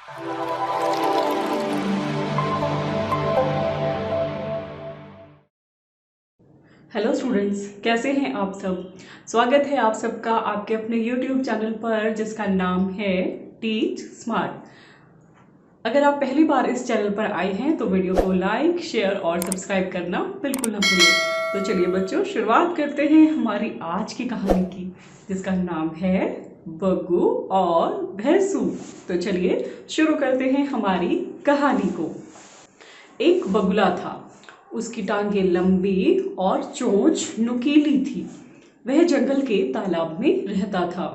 Hello students, कैसे हैं आप सब। स्वागत है आप सबका आपके अपने यूट्यूब चैनल पर जिसका नाम है टीच स्मार्ट। अगर आप पहली बार इस चैनल पर आए हैं तो वीडियो को लाइक, शेयर और सब्सक्राइब करना बिल्कुल ना भूलें। तो चलिए बच्चों, शुरुआत करते हैं हमारी आज की कहानी की जिसका नाम है बग्गू और भैंसू। तो चलिए शुरू करते हैं हमारी कहानी को। एक बगुला था। उसकी टांगें लंबी और चोंच नुकीली थी। वह जंगल के तालाब में रहता था।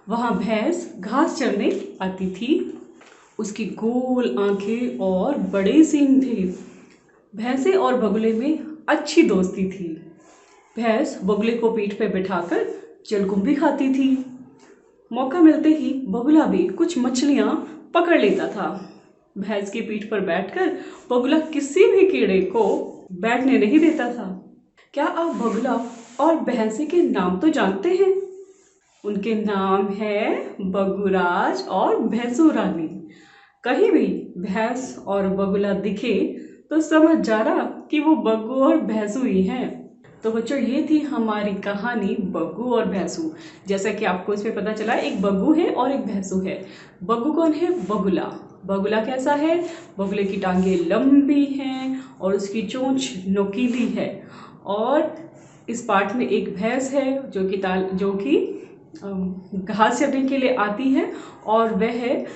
वहां भैंस घास चरने आती थी। उसकी गोल आंखें और बड़े सींग थे। भैंसे और बगुले में अच्छी दोस्ती थी। भैंस बगुले को पीठ पर बिठाकर जलकुंभी खाती थी। मौका मिलते ही बगुला भी कुछ मछलियां पकड़ लेता था। भैंस की पीठ पर बैठकर बगुला किसी भी कीड़े को बैठने नहीं देता था। क्या आप बगुला और भैंसे के नाम तो जानते हैं? उनके नाम है बगुराज और भैंसू रानी। कहीं भी भैंस और बगुला दिखे तो समझ जाना कि वो बग्गू और भैंसू ही हैं। तो बच्चों, ये थी हमारी कहानी बग्गू और भैंसू। जैसा कि आपको इसमें पता चला, एक बग्गू है और एक भैंसू है। बग्गू कौन है? बगुला। बगुला कैसा है? बगुले की टांगें लंबी हैं और उसकी चोंच नुकीली है। और इस पार्ट में एक भैंस है जो कि घास चरने के लिए आती है। और वह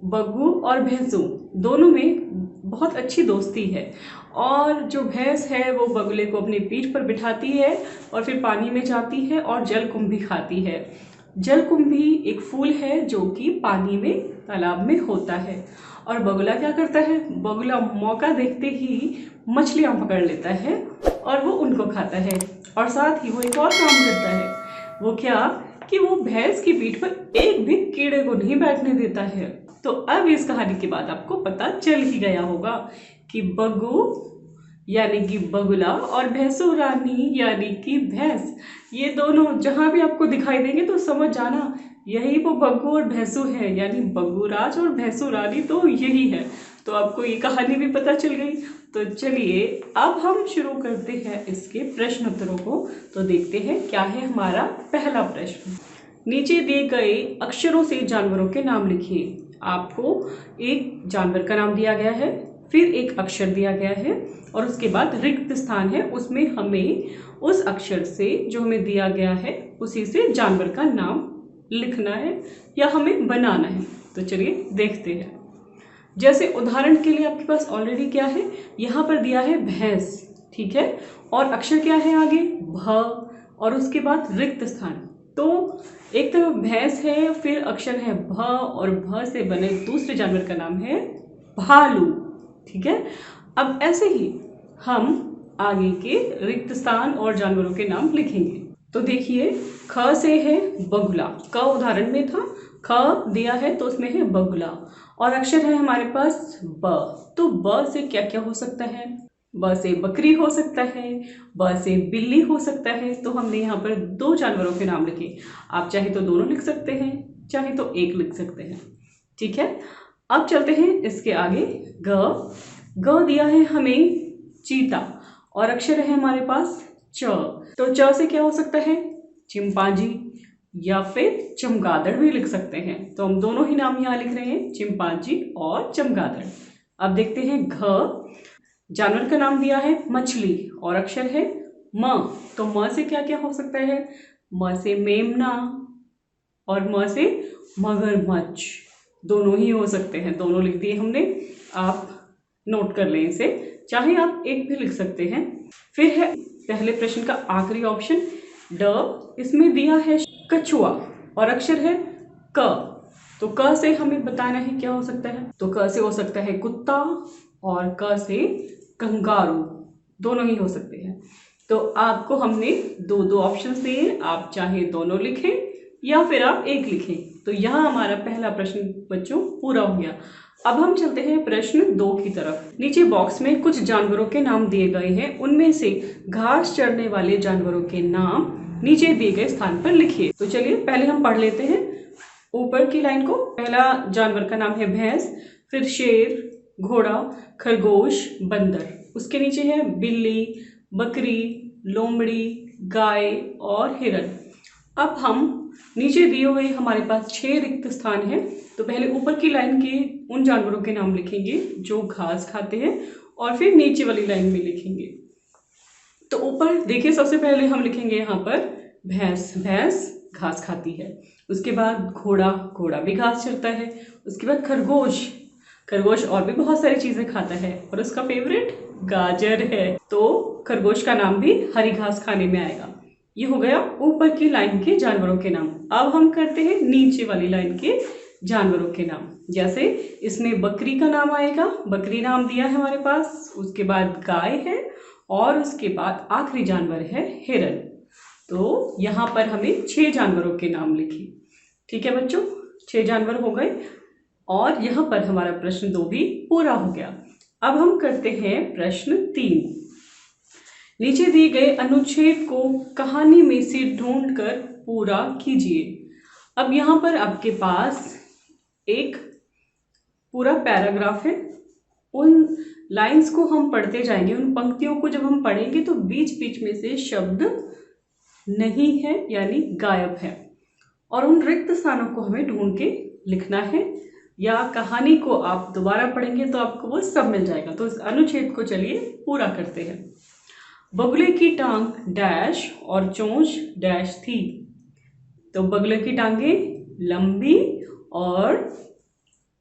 बग्गू और भैंसू दोनों में बहुत अच्छी दोस्ती है। और जो भैंस है वो बगुले को अपनी पीठ पर बिठाती है और फिर पानी में जाती है और जलकुंभी खाती है। जलकुंभी एक फूल है जो कि पानी में, तालाब में होता है। और बगुला क्या करता है? बगुला मौका देखते ही मछलियां पकड़ लेता है और वो उनको खाता है। और साथ ही वो एक और काम करता है। वो क्या? कि वो भैंस की पीठ पर एक भी कीड़े को नहीं बैठने देता है। तो अब इस कहानी के बाद आपको पता चल ही गया होगा कि बग्गू यानी कि बगुला और भैंसू रानी यानी कि भैंस, ये दोनों जहां भी आपको दिखाई देंगे तो समझ जाना यही वो बग्गू और भैंसू है, यानी बग्गूराज और भैंसू रानी तो यही है। तो आपको ये कहानी भी पता चल गई। तो चलिए अब हम शुरू करते हैं इसके प्रश्न उत्तरों को। तो देखते हैं क्या है हमारा पहला प्रश्न। नीचे दिए गए अक्षरों से जानवरों के नाम लिखिए। आपको एक जानवर का नाम दिया गया है, फिर एक अक्षर दिया गया है और उसके बाद रिक्त स्थान है, उसमें हमें उस अक्षर से जो हमें दिया गया है उसी से जानवर का नाम लिखना है या हमें बनाना है। तो चलिए देखते हैं। जैसे उदाहरण के लिए आपके पास ऑलरेडी क्या है, यहाँ पर दिया है भैंस, ठीक है। और अक्षर क्या है आगे? भ। और उसके बाद रिक्त स्थान। तो एक तरफ भैंस है, फिर अक्षर है भ और भ से बने दूसरे जानवर का नाम है भालू, ठीक है। अब ऐसे ही हम आगे के रिक्त स्थान और जानवरों के नाम लिखेंगे। तो देखिए, ख से है बगुला। क उदाहरण में था, ख दिया है तो उसमें है बगुला। और अक्षर है हमारे पास ब। तो ब से क्या क्या हो सकता है? ब से बकरी हो सकता है, ब से बिल्ली हो सकता है। तो हमने यहाँ पर दो जानवरों के नाम लिखे। आप चाहे तो दोनों लिख सकते हैं, चाहे तो एक लिख सकते हैं, ठीक है। अब चलते हैं इसके आगे। ग। ग दिया है हमें चीता और अक्षर है हमारे पास च। तो च से क्या हो सकता है? चिंपांजी या फिर चमगादड़ भी लिख सकते हैं। तो हम दोनों ही नाम यहाँ लिख रहे हैं, चिंपांजी और चमगादड़। अब देखते हैं घ। जानवर का नाम दिया है मछली और अक्षर है म। तो म से क्या क्या हो सकता है? म से मेमना और म से मगरमच्छ, दोनों ही हो सकते हैं। दोनों लिख दिए हमने, आप नोट कर लें इसे, चाहे आप एक भी लिख सकते हैं। फिर है पहले प्रश्न का आखिरी ऑप्शन ड। इसमें दिया है कछुआ और अक्षर है क। तो क से हमें बताना है क्या हो सकता है। तो क से हो सकता है कुत्ता और क से कंगारू, दोनों ही हो सकते हैं। तो आपको हमने दो दो ऑप्शंस दिए, आप चाहे दोनों लिखें या फिर आप एक लिखें। तो यहाँ हमारा पहला प्रश्न बच्चों पूरा हो गया। अब हम चलते हैं प्रश्न 2 की तरफ। नीचे बॉक्स में कुछ जानवरों के नाम दिए गए हैं, उनमें से घास चरने वाले जानवरों के नाम नीचे दिए गए स्थान पर लिखिए। तो चलिए पहले हम पढ़ लेते हैं। ऊपर की लाइन को पहला जानवर का नाम है भैंस, फिर शेर, घोड़ा, खरगोश, बंदर। उसके नीचे है बिल्ली, बकरी, लोमड़ी, गाय और हिरन। अब हम नीचे दिए हुए हमारे पास 6 रिक्त स्थान हैं। तो पहले ऊपर की लाइन के उन जानवरों के नाम लिखेंगे जो घास खाते हैं और फिर नीचे वाली लाइन में लिखेंगे। तो ऊपर देखिए, सबसे पहले हम लिखेंगे यहाँ पर भैंस। भैंस घास खाती है। उसके बाद घोड़ा, घोड़ा भी घास चरता है। उसके बाद खरगोश, खरगोश और भी बहुत सारी चीजें खाता है और उसका फेवरेट गाजर है। तो खरगोश का नाम भी हरी घास खाने में आएगा। ये हो गया ऊपर की लाइन के जानवरों के नाम। अब हम करते हैं नीचे वाली लाइन के जानवरों के नाम। जैसे इसमें बकरी का नाम आएगा, बकरी नाम दिया है हमारे पास। उसके बाद गाय है और उसके बाद आखिरी जानवर है हिरन। तो यहाँ पर हमें 6 जानवरों के नाम लिखे। ठीक है बच्चों, 6 जानवर हो गए और यहाँ पर हमारा प्रश्न 2 भी पूरा हो गया। अब हम करते हैं प्रश्न 3। नीचे दिए गए अनुच्छेद को कहानी में से ढूंढकर पूरा कीजिए। अब यहाँ पर आपके पास एक पूरा पैराग्राफ है। उन लाइंस को हम पढ़ते जाएंगे। उन पंक्तियों को जब हम पढ़ेंगे तो बीच बीच में से शब्द नहीं है यानी गायब है, और उन रिक्त स्थानों को हमें ढूंढ के लिखना है, या कहानी को आप दोबारा पढ़ेंगे तो आपको वो सब मिल जाएगा। तो इस अनुच्छेद को चलिए पूरा करते हैं। बगुले की टांग डैश और चोंच डैश थी। तो बगुले की टांगे लंबी और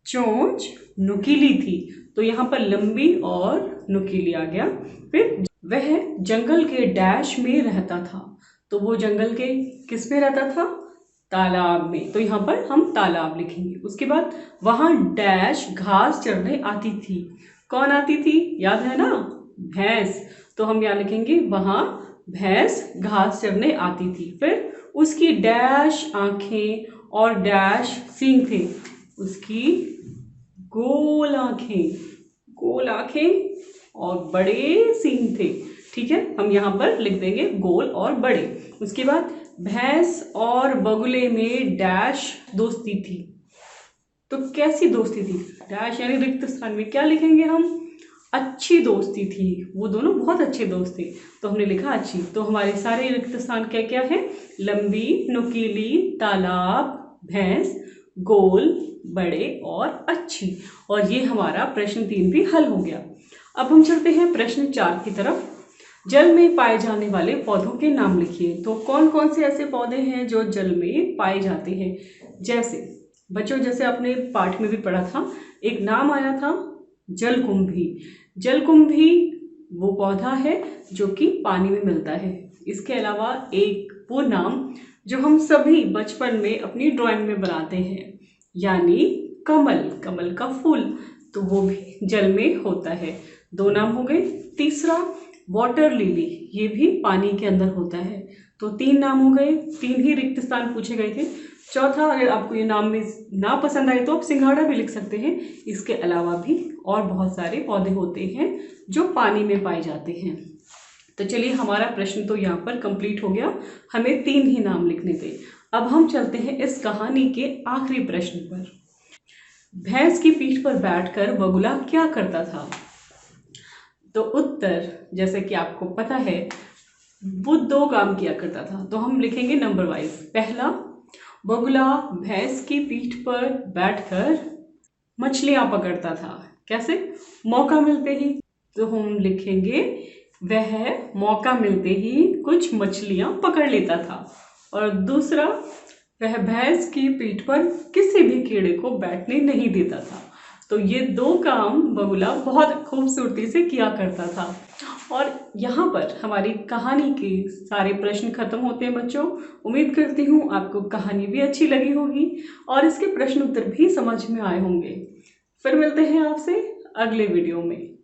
चोंच नुकीली थी। तो यहाँ पर लंबी और नुकीली आ गया। फिर वह जंगल के डैश में रहता था। तो वो जंगल के किस में रहता था? तालाब में। तो यहाँ पर हम तालाब लिखेंगे। उसके बाद वहां डैश घास चरने आती थी। कौन आती थी? याद है ना? भैंस। तो हम यहाँ लिखेंगे वहां भैंस घास चरने आती थी। फिर उसकी डैश आंखें और डैश सींग थे। उसकी गोल आंखें, गोल आंखें और बड़े सींग थे। ठीक है, हम यहाँ पर लिख देंगे गोल और बड़े। उसके बाद भैंस और बगुले में डैश दोस्ती थी। तो कैसी दोस्ती थी? डैश यानी रिक्त स्थान में क्या लिखेंगे हम? अच्छी दोस्ती थी। वो दोनों बहुत अच्छे दोस्त थे, तो हमने लिखा अच्छी। तो हमारे सारे रिक्त स्थान क्या क्या है? लंबी, नुकीली, तालाब, भैंस, गोल, बड़े और अच्छी। और ये हमारा प्रश्न 3 भी हल हो गया। अब हम चलते हैं प्रश्न 4 की तरफ। जल में पाए जाने वाले पौधों के नाम लिखिए। तो कौन कौन से ऐसे पौधे हैं जो जल में पाए जाते हैं? जैसे बच्चों, जैसे आपने पाठ में भी पढ़ा था, एक नाम आया था जलकुंभी। जलकुंभी वो पौधा है जो कि पानी में मिलता है। इसके अलावा एक वो नाम जो हम सभी बचपन में अपनी ड्राइंग में बनाते हैं, यानी कमल, कमल का फूल, तो वो भी जल में होता है। 2 नाम हो गए। तीसरा वाटर लिली, ये भी पानी के अंदर होता है। तो 3 नाम हो गए। 3 ही रिक्त स्थान पूछे गए थे। चौथा, अगर आपको ये नाम में ना पसंद आए तो आप सिंघाड़ा भी लिख सकते हैं। इसके अलावा भी और बहुत सारे पौधे होते हैं जो पानी में पाए जाते हैं। तो चलिए, हमारा प्रश्न तो यहाँ पर कंप्लीट हो गया। हमें 3 ही नाम लिखने थे। अब हम चलते हैं इस कहानी के आखिरी प्रश्न पर। भैंस की पीठ पर बैठकर बगुला क्या करता था? तो उत्तर, जैसे कि आपको पता है, वो 2 काम किया करता था। तो हम लिखेंगे नंबर वाइज। पहला, बगुला भैंस की पीठ पर बैठकर मछलियां पकड़ता था। कैसे? मौका मिलते ही। तो हम लिखेंगे वह मौका मिलते ही कुछ मछलियां पकड़ लेता था। और दूसरा, वह भैंस की पीठ पर किसी भी कीड़े को बैठने नहीं देता था। तो ये 2 काम बगुला बहुत खूबसूरती से किया करता था। और यहाँ पर हमारी कहानी के सारे प्रश्न खत्म होते हैं बच्चों। उम्मीद करती हूँ आपको कहानी भी अच्छी लगी होगी और इसके प्रश्न उत्तर भी समझ में आए होंगे। फिर मिलते हैं आपसे अगले वीडियो में।